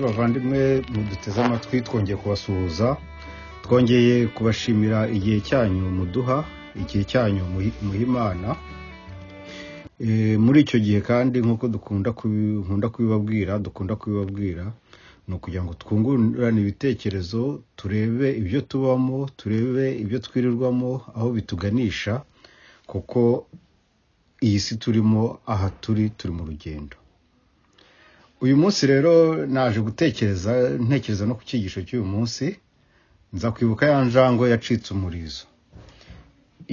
bavandimwe muduteze amatwi twongeye kubasuhuza twongeye kubashimira igihe cyanyu muduha igihe cyanyu muhimana muri icyo gihe kandi nkuko dukunda kubibabwira no kugira ngo twungurane ibitekerezo turebe ibyo tubamo turebe ibyo twirirwamo aho bituganisha kuko iyi si turimo aha turi mu rugendo. Uyu munsi rero naje ntekereza no ku cyigisho cy'uyu munsi nza kwibuka ya njangwe yacitse umurizo.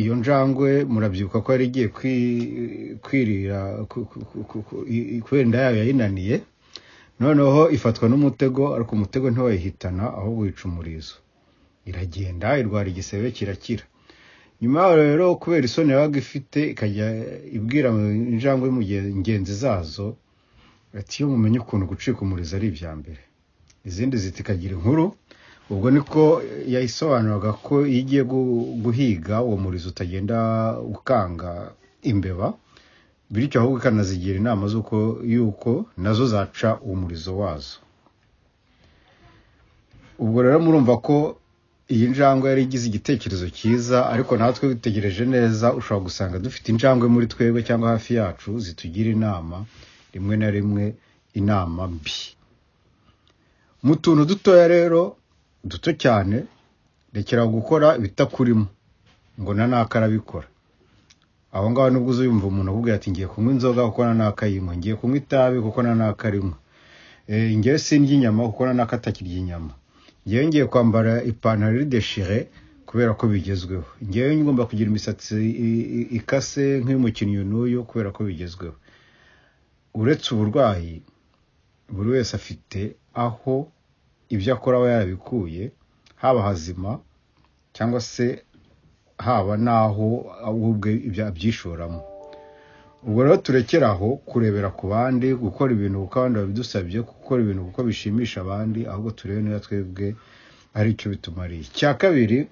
Iyo njangwe murabyibuka ko yari igiye kwirira kubera inda yayo yayinaniye, noneho ifatwa n'umutego ariko umutego ntiwayihitana ahubwo wica umurizo. Iragenda irwara igisebe kirakira. Nyuma yaho rero kubera isoni yabaga ifite ikajya ibwira injangwe mugenzi zazo ati iyo mumenye ukuntu gucika umurizo ari ibya mbere. Izindi zitikagira inkuru, ubwo niko yayisobanuraga ko iyo igiye guhiga uwo murizo utagenda ukanga imbeba, bityo ahubwo ikanazigira inama yuko nazo zaca uwo murizo wazo. Ubwo rero murumva ko iyi njangwe yari igize igitekerezo cyiza, ariko natwe witegereje neza ushobora gusanga dufite injangwe muri twebwe cyangwa hafi yacu zitugira inama rimwe na rimwe, inama mbi. Mu tuntu dutoya rero duto cyane rekera gukora bitakurimo ngo nanakarabikora. Aho ngaho nubwo uzumva umuntu akubwira ati ngiye kunywa inzoga kuko nanakayimwe, ngiye kunywa itabi kuko nanakarimwe, ngiye sindya inyama kuko nanakatakirya inyama, ngiye kwambara ipantaro ideshire kubera ko bigezweho, ngiye ngomba kugira imisatsi ikase nk'umukinnyi n'uyu kubera ko bigezweho. Uretse uburwayi, buri wese afite aho ibyo akora aba yarabikuye, haba hazima cyangwa se haba naho ubwe ibyo abyishoramo. Ubwo rero turekeraho kurebera ku bandi, gukora ibintu kuko abandi babidusabye, gukora ibintu kuko bishimisha abandi, ahubwo turebe niba twebwe ari icyo bitumariye. Cya kabiri,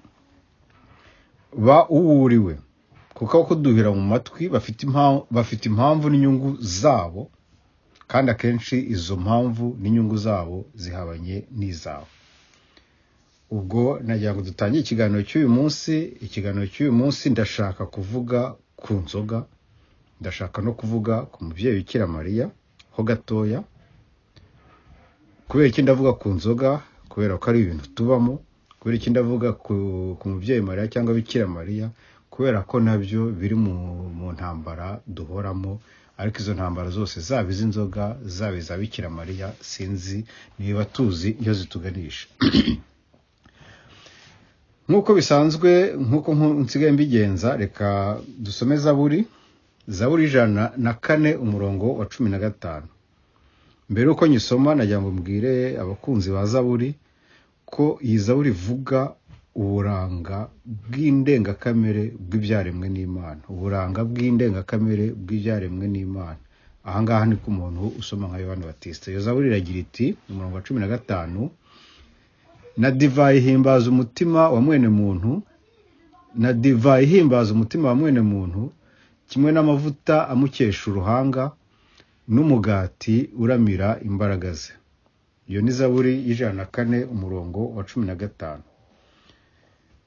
ba uwuriwe kuko kuduhira mu matwi bafite impamvu n'inyungu zabo, kandi akenshi izo mpamvu n'inyungu zabo zihabanye n'izawe. Ubwo nagira ngo dutangire ikiganiro cy'uyu munsi. Ndashaka kuvuga ku nzoga, ndashaka no kuvuga ku mubyeyi Bikira Mariya ho gatoya. Kubera iki ndavuga ku nzoga? Kubera ko ari ibintu tubamo. Kubera iki ndavuga ku mubyeyi Mariya cyangwa Bikira Mariya? Kubera ko nabyo biri mu ntambara duhoramo, ariko izo ntambara zose zaba iz'inzoga zaba iza Bikira Mariya sinzi niba tuzi iyo zituganisha. Nk'uko bisanzwe, nk'uko nsigaye mbigenza, reka dusome Zaburi 104 umurongo wa 15. Mbere uko nyisoma nagira ngo mbwire abakunzi ba Zaburi ko iyi Zaburi ivuga uburanga bw'indengakamere bw'ibyaremwe n'Imana. Uburanga bw'indengakamere bw'ibyaremwe n'Imana. Aha ngaha ni ku muntu usoma nka Yohana Batista. Iyo Zaburi iragira iti umurongo wa 15, na divayi ihimbaza umutima wa mwene muntu, na divayi ihimbaza umutima wa mwene muntu, kimwe n'amavuta amukesha uruhanga, n'umugati uramira imbaraga ze. Iyo ni Zaburi 104 umurongo wa 15.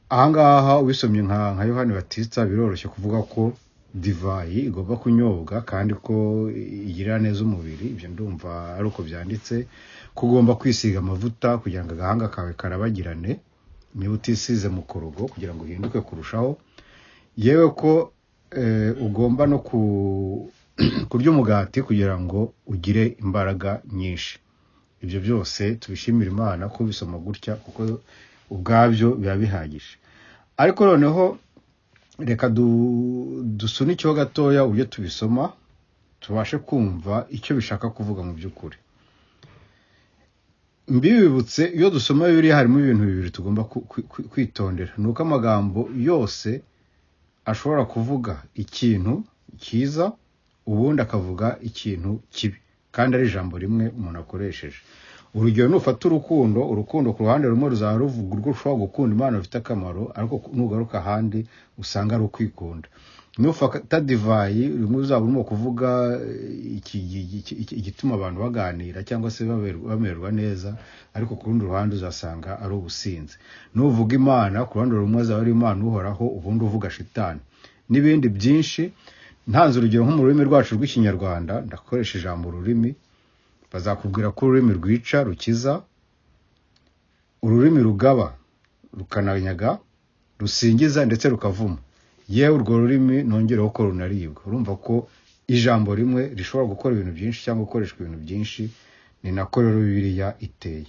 Aha ngaha ubisomye nka Yohana Batista biroroshye kuvuga ko divayi igomba kunyobwa kandi ko igira neza umubiri. Ibyo ndumva ari uko byanditse. Kugomba kwisiga amavuta kugira ngo agahanga kawe karabagirane, niba utisize mu korogo kugira ngo uhinduke kurushaho. Yewe ko ugomba no kurya umugati kugira ngo ugire imbaraga nyinshi. Ibyo byose tubishimira Imana ko bisoma gutya kuko ubwabyo biba bihagije. Ariko noneho reka dusunikeho gatoya uburyo tubisoma tubashe kumva icyo bishaka kuvuga mu by'ukuri. Mbibibutse iyo dusoma Bibiliya harimo ibintu bibiri tugomba kwitondera. Nuko amagambo yose ashobora kuvuga ikintu cyiza ubundi akavuga ikintu kibi, kandi ari ijambo rimwe umuntu akoresheje. Urugero, nufata urukundo ku ruhande rumwe ruzaba ruvuga urwo ushobora gukunda Imana bifite akamaro, ariko nugaruka ahandi usanga ari ukwikunda. nufata divayi rimwe uzaba urimo kuvuga igituma abantu baganira cyangwa se bamererwa neza, ariko ku rundi ruhande uzasanga ari ubusinzi. Nuvuga Imana ku ruhande rumwe azaba ari Imana uhoraho, ubundi uvuga shitani n'ibindi byinshi. Ntanze urugero nko mu rurimi rwacu rw'ikinyarwanda, ndakoresha ijambo ururimi, bazakubwira ko ururimi rwica rukiza, ururimi rugaba rukananyaga, rusingiza ndetse rukavuma. Yewe urwo rurimi nongereho ko runaribwa. Urumva ko ijambo rimwe rishobora gukora ibintu byinshi cyangwa gukoreshwa ibintu byinshi. Ni nako rero Bibiliya iteye.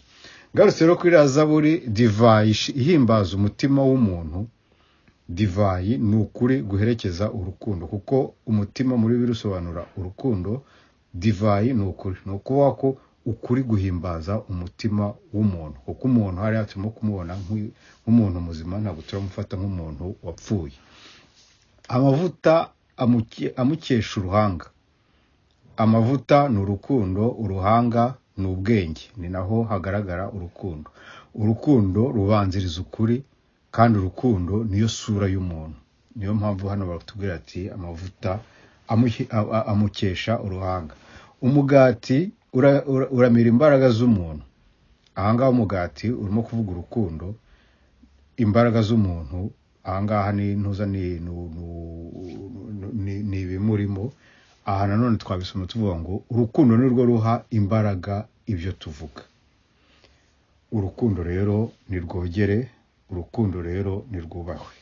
Ngarutse rero kuri Zaburi, divayi ihimbaza umutima w'umuntu. Divayi ni ukuri guherekeza urukundo, kuko umutima muri Bibiliya usobanura urukundo. Divayi ni ukuri, ni ukuvuga ko ukuri guhimbaza umutima w'umuntu, kuko umuntu hari turimo kumubona nk'umuntu muzima, ntabwo turamufata nk'umuntu wapfuye. Amavuta amukesha uruhanga. Amavuta ni urukundo, uruhanga ni ubwenge, ni naho hagaragara urukundo. Urukundo rubanziriza ukuri, kandi urukundo niyo sura y'umuntu. Niyo mpamvu hano baratubwira ati amavuta amukesha uruhanga. Umugati uramira imbaraga z'umuntu. Ahangaha umugati urimo kuvuga urukundo, imbaraga z'umuntu. Ahangaha ni ntuza ni ibimurimo. Aha nanone twabisoma tuvuga ngo urukundo nirwo ruha imbaraga ibyo tuvuga. Urukundo rero nirwogere, urukundo rero nirwubahwe.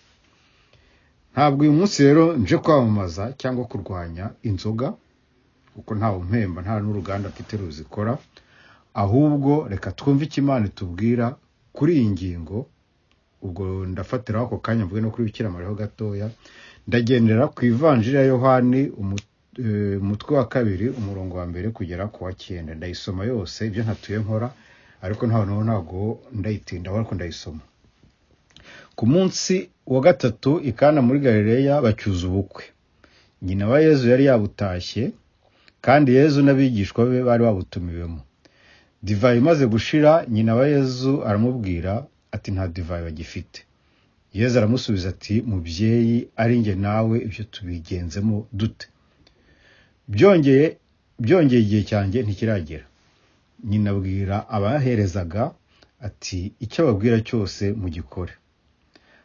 Ntabwo uyu munsi rero nje kwamamaza cyangwa kurwanya inzoga, kuko ntawe mpemba, nta n'uruganda mfite ruzikora. Ahubwo reka twumve icyo Imana itubwira kuri iyi ngingo. Ubwo ndafatiraho ako kanya mvuge no kuri Bikira Mariya gatoya. Ndagendera ku Ivanjiri ya Yohani umutwe wa 2 umurongo wa 1 kugera ku wa 9. Ndayisoma yose, ibyo ntatuye nkora, ariko ntago ndayitinda, ariko ndayisoma. Ku munsi wa 3 ikana muri Galileya bacyuza ubukwe. Nyina wa Yezu yari yabutashye, kandi Yezu n'abigishwa be bari babutumiwemo. Divayi imaze gushira, nyina wa Yezu aramubwira ati nta divayi bagifite. Yezu aramusubiza ati mubyeyi, ari nge nawe ibyo tubigenzemo dute? Byongeye igihe cyanjye ntikiragera. Nyina abwira abaherezaga ati icyo babwira cyose mugikore.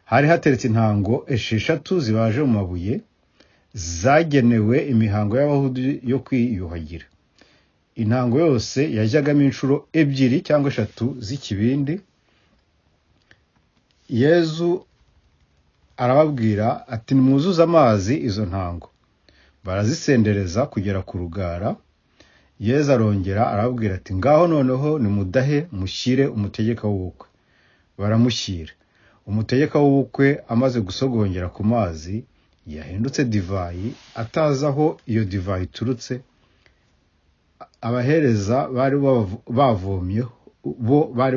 Hari hateretse intango 6 zibaje mu mabuye, zagenewe imihango y'Abayahudi yo kwiyuhagira. Intango yose yajyagamo inshuro 2 cyangwa 3 z'ikibindi. Yezu arababwira ati nimwuzuze amazi izo ntango. Barazisendereza kugera ku rugara. Yezu arongera arababwira ati ngaho noneho nimudahe mushyire umutegeka w'ubukwe. Baramushyira. Umutegeka w'ubukwe amaze gusogongera ku mazi, yahindutse divayi, atazaho iyo divayi iturutse. Abahereza bari bavomye bo bari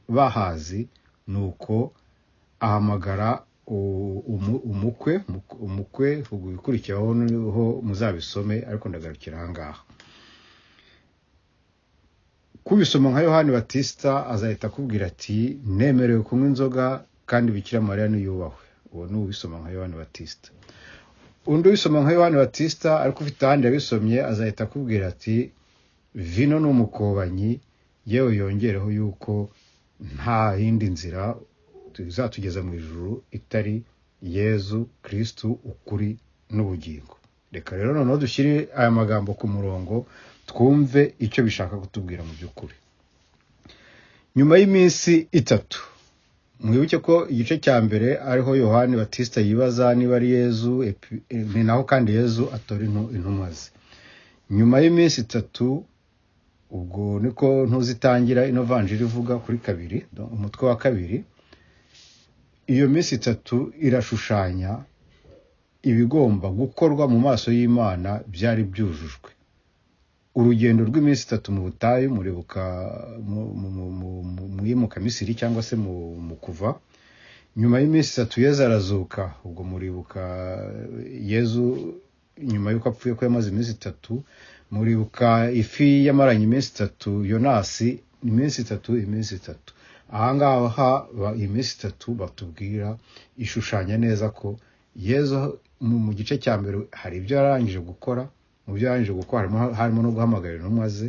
bahazi, nuko ahamagara umukwe ukurikiraho niho muzabisome, ariko ndagarukira ahangaha. Kubisoma nka Yohani Batista azahita akubwira ati nemerewe kunywa inzoga, kandi Bikira Mariya niyubahwe. Uwo ni ubisoma nka Yohani Batista. Undi ubisoma nka Yohani Batista ariko ufite ahandi yabisomye azahita akubwira ati vino n'umukobanyi, yewe yongereho yuko nta yindi nzira izatugeza mu ijuru itari Yezu Kristo ukuri n'ubugingo. Reka rero noneho dushyire aya magambo ku murongo, twumve icyo bishaka kutubwira mu by'ukuri. Nyuma y'iminsi 3, mwibuke ko igice cya mbere ariho Yohani Batista yibaza niba ari Yezu, ni naho kandi Yezu atora intumwa ze. Nyuma y'iminsi 3, ubwo niko ntuzitangira ino vanjiri ivuga kuri 2, umutwe wa 2. Iyo minsi 3 irashushanya ibigomba gukorwa mu maso y'Imana byari byujujwe. Urugendo rw'iminsi 3 mu butayu, muribuka mwimuka Misiri cyangwa se mu kuva. Nyuma y'iminsi 3 Yezu arazuka. Ubwo muribuka Yezu nyuma yuko apfuye ko yamaze iminsi 3. Muribuka ifi yamaranye iminsi 3 Yonasi, iminsi 3. Ahangaha iminsi 3 batubwira ishushanya neza ko Yezu mu gice cya mbere hari ibyo yarangije gukora, mu byo yarangije gukora harimo no guhamagarira intumwa ze.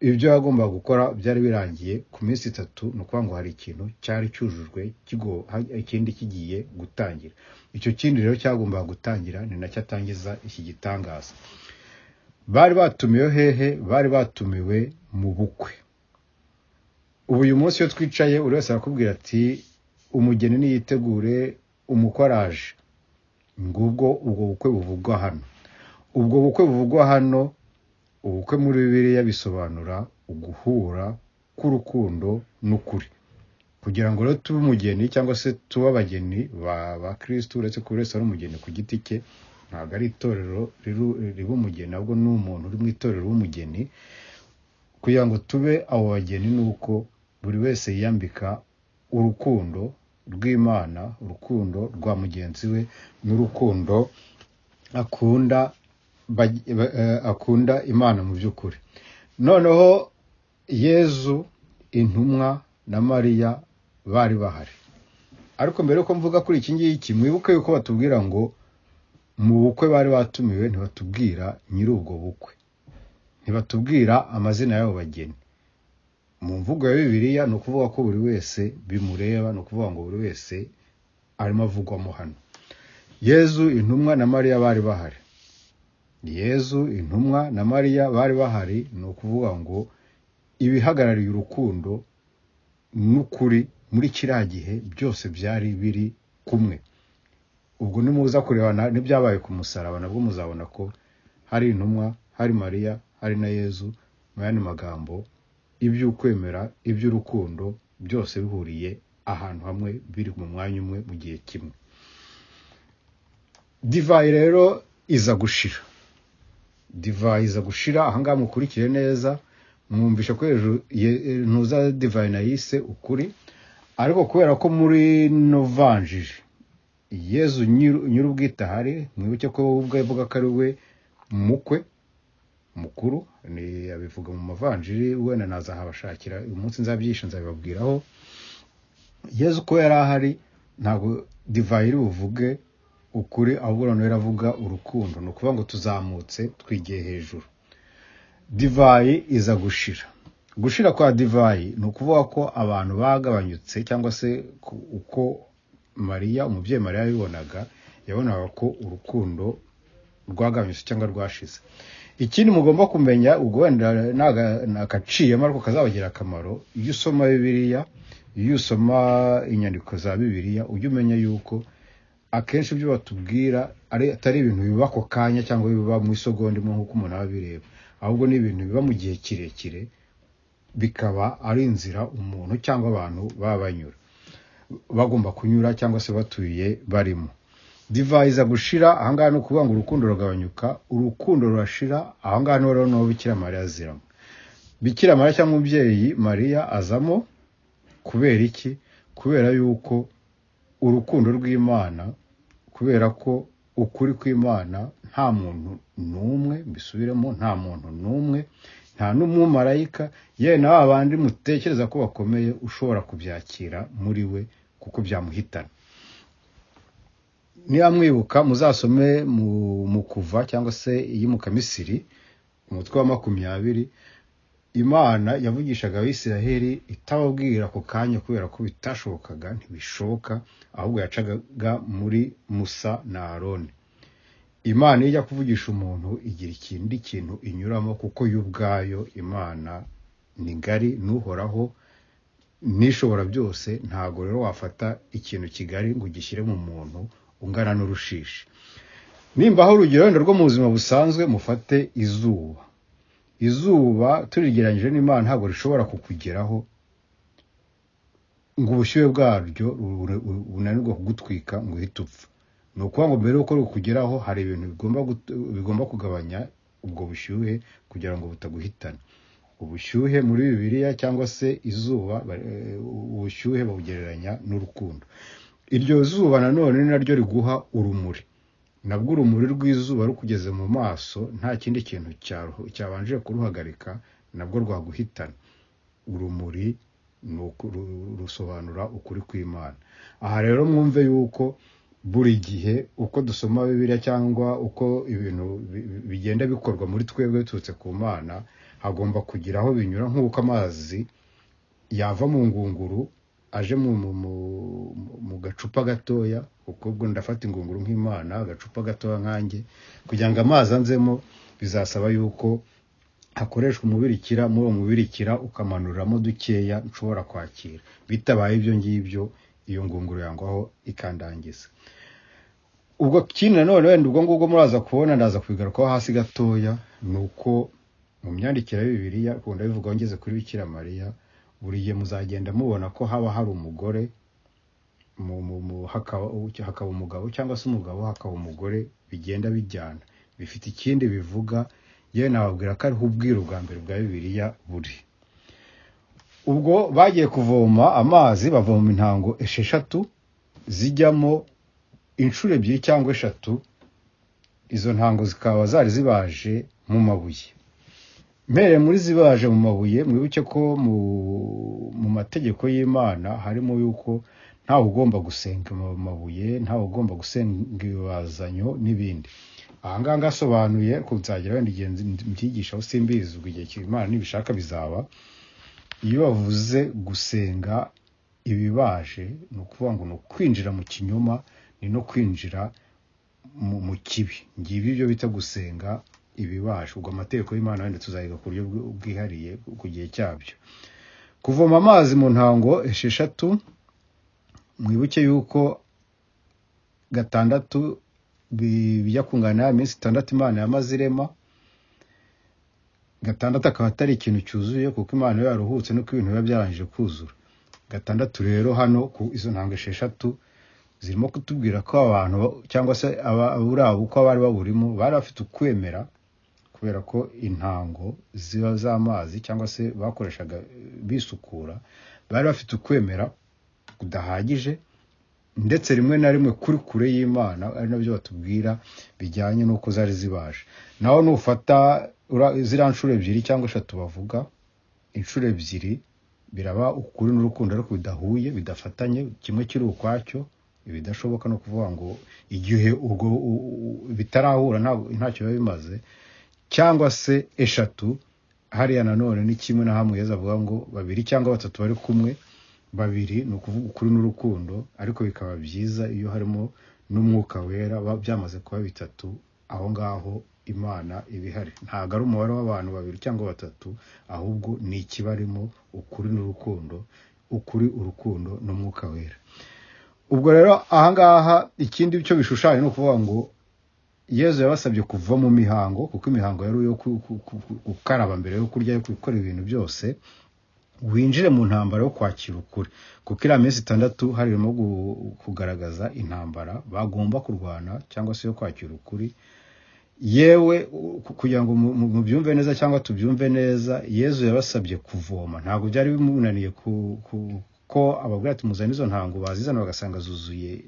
Ibyo yagombaga gukora byari birangiye ku minsi 3, ni ukuvuga ngo hari ikintu cyari cyujujwe, ikindi kigiye gutangira. Icyo kindi rero cyagombaga gutangira ni nacyo atangiza iki gitangaza. Bari batumiwe hehe? Bari batumiwe mu bukwe. Ubu uyu munsi iyo twicaye uri wese arakubwira ati umugeni niyitegure, umukwe araje. Ngubwo ubwo bukwe buvugwa hano. Ubwo bukwe buvugwa hano, ubukwe muri Bibiliya bisobanura uguhura k'urukundo n'ukuri. Kugira ngo rero tube umugeni cyangwa se tube abageni ba Kristo, uretse ko wese ari umugeni ku giti cye, ntabwo ari itorero riba umugeni, ahubwo ni umuntu uri mu itorero w'umugeni. Kugira ngo tube abo bageni nuko buri wese yiyambika urukundo rw'Imana, urukundo rwa mugenzi we, n'urukundo akunda Imana mu by'ukuri. Noneho Yezu, intumwa na Mariya bari bahari. Ariko mbere yuko mvuga kuri iki ngiki, mwibuke yuko batubwira ngo mu bukwe bari batumiwe, ntibatubwira nyiri ubwo bukwe, ntibatubwira amazina y'abo bageni. Mu mvugo ya Bibiliya ni ukuvuga ko buri wese bimureba, ni ukuvuga ngo buri wese arimo avugwamo hano. Yezu, intumwa na Mariya bari bahari. Yezu, intumwa na Mariya bari bahari, ni ukuvuga ngo ibihagarariye urukundo n'ukuri muri kiriya gihe byose byari biri kumwe. Ubwo nimuza kurebana n'ibyabaye ku musaraba, nabwo muzabona ko hari intumwa, hari Mariya, hari na Yezu. Mu yandi magambo, iby'ukwemera, iby'urukundo byose bihuriye ahantu hamwe, biri mu mwanya umwe mu gihe kimwe. Divayi rero iza gushira. Divayi iza gushira. Ahangaha mukurikire neza, mwumvisha ko hejuru ntuza divayi nayise ukuri. Ariko kubera ko muri Novanjiri Yezu nyir'ubwite ahari, mwibuke ko ubwo avuga ko ari we mukwe mukuru, ni abivuga mu mavanjiri, wenda nazahabashakira uyu munsi nzabyisha nzabibabwiraho. Yezu ko yari ahari, ntabwo divayi iri buvuge ukuri, ahubwo noneho iravuga urukundo. Ni ukuvuga ngo tuzamutse twigiye hejuru. Divayi iza gushira. Gushira kwa divayi ni ukuvuga ko abantu bagabanyutse, cyangwa se uko Mariya, umubyeyi Mariya yabonaga ko urukundo rwagabanyutse cyangwa rwashize. Ikindi mugomba kumenya, ubwo wenda nakaciyemo ariko kazabagira akamaro, iyo usoma Bibiliya, iyo usoma inyandiko za Bibiliya, ujye umenya yuko akenshi ibyo batubwira atari ibintu biba ako kanya cyangwa biba mu isogonda imwe nk'uko umuntu aba abireba, ahubwo ni ibintu biba mu gihe kirekire, bikaba ari inzira umuntu cyangwa abantu baba banyura, bagomba kunyura cyangwa se batuye barimo. Divayi iza gushira. Ahangaha ni ukuvuga ngo urukundo rugabanyuka, urukundo rurashira. Ahangaha niho rero Bikira Mariya aziramo. Bikira Mariya cyangwa umubyeyi Mariya azamo. Kubera iki? Kubera yuko urukundo rw'Imana, kubera ko ukuri kw'Imana nta muntu n'umwe, mbisubiremo, nta muntu n'umwe, nta n'umumarayika, yewe na babandi mutekereza ko bakomeye, ushobora kubyakira muri we kuko byamuhitana. Niba mwibuka muzasome mu Kuva cyangwa se iyimuka Misiri, umutwe wa 20, Imana yavugishaga Abisiraheli itababwira ako kanya kubera ko bitashobokaga, ntibishoboka, ahubwo yacaga muri Musa na Aroni. Imana ijya kuvugisha umuntu igira ikindi kintu inyuramo, kuko y'ubwayo Imana ni ngari, n'uhoraho, n'ishobora byose. Ntago rero wafata ikintu kigari ngo ugishyire mu muntu ungana n'urushishi. Nimbaho urugero wenda rwo mu buzima busanzwe, mufate izuba. Izuba turigeranyije n'Imana ntabwo rishobora kukugeraho ngo ubushyuhe bwaryo bunanirwa kugutwika ngo uhite upfa. Ni ukuvuga ngo mbere yuko rukugeraho hari ibintu bigomba kugabanya ubwo bushyuhe kugira ngo butaguhitana. Ubushyuhe muri Bibiliya cyangwa se izuba, ubushyuhe babugereranya n'urukundo. Iryo zuba nanone ni naryo riguha urumuri. Nabwo urumuri rw'izuba rukugeze mu maso, nta kindi kintu cyabanje kuruhagarika, nabwo rwaguhitana. Urumuri rusobanura ukuri kw'Imana. Aha rero mwumve yuko buri gihe uko dusoma Bibiliya cyangwa uko ibintu bigenda bikorwa muri twebwe biturutse ku Mana, hagomba kugira aho binyura, nk'uko amazi yava mu ngunguru aje mu gacupa gatoya, kuko ubwo ndafata ingunguru nk'Imana, agacupa gatoya nkanjye, kugira ngo amazi anzemo bizasaba yuko hakoreshwa umubirikira, muri uwo mubirikira ukamanuramo dukeya nshobora kwakira. Bitabaye ibyo ngibyo iyo ngunguru yangwaho ikandangiza. Ubwo kindi nanone wenda ubwo ngubwo muraza kubona, ndaza kubigarukaho hasi gatoya, nuko mu myandikire ya Bibiliya kunda bivuga ngeze kuri Bikira Mariya, buri gihe muzagenda mubona ko haba hari umugore hakaba umugabo, cyangwa se umugabo hakaba umugore, bigenda bijyana, bifite ikindi bivuga. Yewe nababwira ko ariho ubwiru bwa mbere bwa Bibiliya buri. Ubwo bagiye kuvoma amazi, bavoma intango 6 zijyamo inshuro 2 cyangwa 3. Izo ntango zikaba zari zibaje mu mabuye. Mbere muri zibaje mu mabuye, mwibuke ko mu mategeko y'Imana harimo yuko ntawe ugomba gusenga mu mabuye, ntawe ugomba gusenga ibazanyo n'ibindi. Ahanga ngasobanuye ko nzagira wenda igihe mbyigishaho, simbizi ubwo igihe cy'Imana nibishaka bizaba. Iyo bavuze gusenga ibibaje, ni ukuvuga ngo no kwinjira mu kinyoma, ni no kwinjira mu kibi. Ngibi ibyo bita gusenga ibibaje. Ubwo amategeko y'Imana wenda tuzayiga ku buryo bwihariye ku gihe cyabyo. Kuvoma amazi mu ntango 6, mwibuke yuko 6 bijya kungana iminsi 6 Imana yamaze irema. 6 akaba atari ikintu cyuzuye, kuko Imana yaruhutse nuko ibintu biba byarangije kuzura. 6 rero hano ku izo ntango 6 zirimo kutubwira ko abantu cyangwa se aburabu uko bari baburimo bari bafite ukwemera, kubera ko intango ziba z'amazi cyangwa se bakoreshaga bisukura, bari bafite ukwemera kudahagije, ndetse rimwe na rimwe kuri kure y'Imana, ari nabyo batubwira bijyanye n'uko zari zibaje. Naho nufata ziriya nshuro 2 cyangwa 3 bavuga, inshuro 2 biraba ukuri n'urukundo ariko bidahuye, bidafatanye, kimwe kiri ukwacyo, ibidashoboka no kuvuga ngo igihe ubwo bitarahura ntacyo biba bimaze. Cyangwa se 3 hariya nanone ni kimwe na hamwe Yesu avuga ngo 2 cyangwa 3 bari kumwe, 2 ni ukuvuga ukuri n'urukundo, ariko bikaba byiza iyo harimo n'umwuka wera, byamaze kuba 3, aho ngaho Imana ibihari. Ntago ari umubare w'abantu 2 cyangwa 3, ahubwo ni ikibarimo ukuri n'urukundo, ukuri, urukundo n'umwuka wera. Ubwo rero ahangaha ikindi cyo bishushanya no kuvuga ngo Yesu yabasabye kuva mu mihango, kuko imihango yari yo gukaraba mbere yo kurya, yo gukora ibintu byose, winjire mu ntambara yo kwakira ukuri, kuko iriya minsi 6 harimo kugaragaza intambara bagomba kurwana cyangwa se yo kwakira ukuri. Yewe kugira ngo mubyumve neza cyangwa tubyumve neza, Yesu yabasabye kuvoma. Ntabwo byari bimunaniye ko ababwira ati muzane izo ntango, bazizana bagasanga zuzuye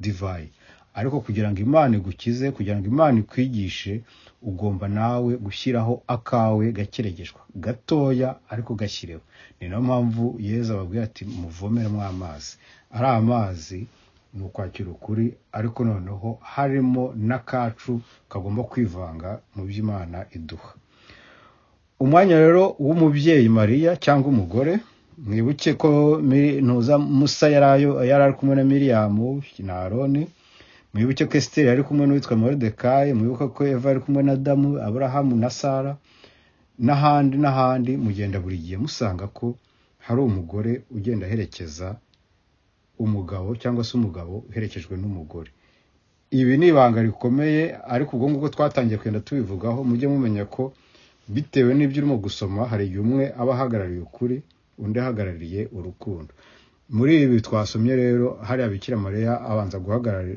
divayi. Ariko kugira ngo Imana igukize, kugira ngo Imana ikwigishe, ugomba nawe gushyiraho akawe gakeregeshwa gatoya, ariko gashyireho. Ni nayo mpamvu Yesu ababwira ati muvomeremo amazi. Ari amazi ni ukwakira ukuri, ariko noneho harimo n'akacu kagomba kwivanga mu by'Imana iduha. Umwanya rero w'umubyeyi Mariya cyangwa umugore, mwibuke ko Musa yari ari kumwe na Miriyamu na Aroni, mwibuke ko Esiteri yari kumwe n'uwitwa Moridekayi, mwibuke ko Eva yari kumwe na Adamu, Aburahamu na Sara, n'ahandi. Mugenda buri gihe musanga ko hari umugore ugenda aherekeza umugabo, cyangwa se umugabo uherekejwe n'umugore. Ibi ni ibanga rikomeye, ariko ubwo ngubwo twatangiye kwenda tubivugaho, mujye mumenya ko bitewe n'ibyo urimo gusoma, hari igihe umwe aba ahagarariye ukuri, undi ahagarariye urukundo. Muri ibi twasomye rero, hari Bikira Mariya abanza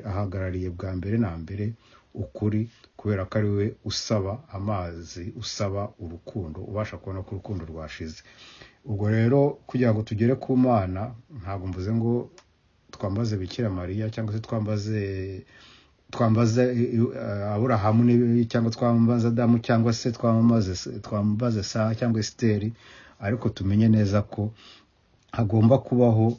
ahagarariye bwa mbere na mbere ukuri, kubera ko ari we usaba amazi, usaba urukundo, ubasha kubona ko urukundo rwashize. Ubwo rero kugira ngo tugere ku Mana, ntabwo mvuze ngo twambaze Bikira Mariya cyangwa se twambaze Aburahamu cyangwa twambaze Adamu cyangwa se twambaze Sara cyangwa Esiteri, ariko tumenye neza ko hagomba kubaho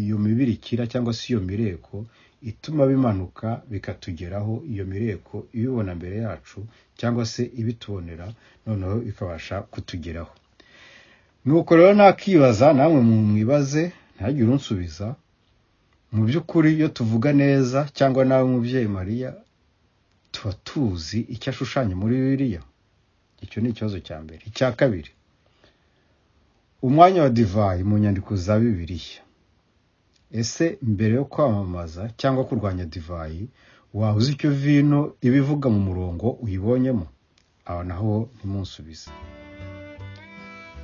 iyo mibirikira cyangwa se iyo mireko ituma bimanuka bikatugeraho, iyo mireko ibibona mbere yacu cyangwa se ibitubonera noneho ikabasha kutugeraho. Nuko rero nakibaza, namwe mwibaze, ntagire unsubiza. Mu by'ukuri iyo tuvuga neza, cyangwa nawe mubyeyi Mariya, tuba tuzi icyo ashushanya muri Bibiliya? Icyo ni ikibazo cya mbere. Icya kabiri, umwanya wa divayi mu nyandiko za Bibiliya. Ese mbere yo kwamamaza cyangwa kurwanya divayi, waba uzi icyo vino ibivuga mu murongo uyibonyemo? Aho naho ntimunsubize.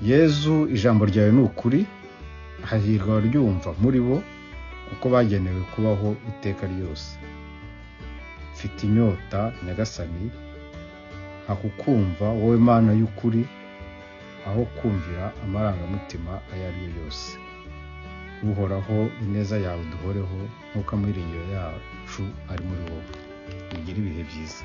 Yezu, ijambo ryawe ni ukuri, hahirwa abaryumva muri bo, kuko bagenewe kubaho iteka ryose. Mfite inyota Nyagasani, nkakukumva wowe Mana y'ukuri, aho kumvira amarangamutima ayo ari yo yose. Uhoraho, ineza yawe duhoreho, nk'uko amiringiro yacu ari muri wowe. Mugire ibihe byiza.